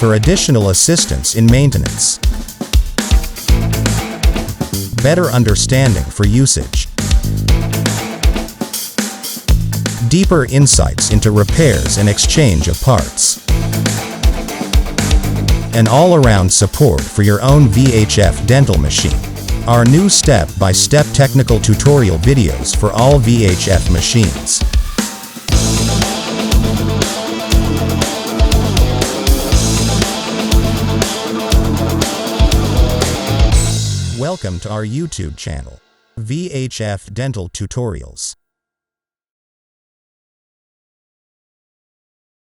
for additional assistance in maintenance. Better understanding for usage. Deeper insights into repairs and exchange of parts. An all-around support for your own VHF dental machine. Our new step-by-step technical tutorial videos for all VHF machines. Welcome to our YouTube channel, VHF Dental Tutorials.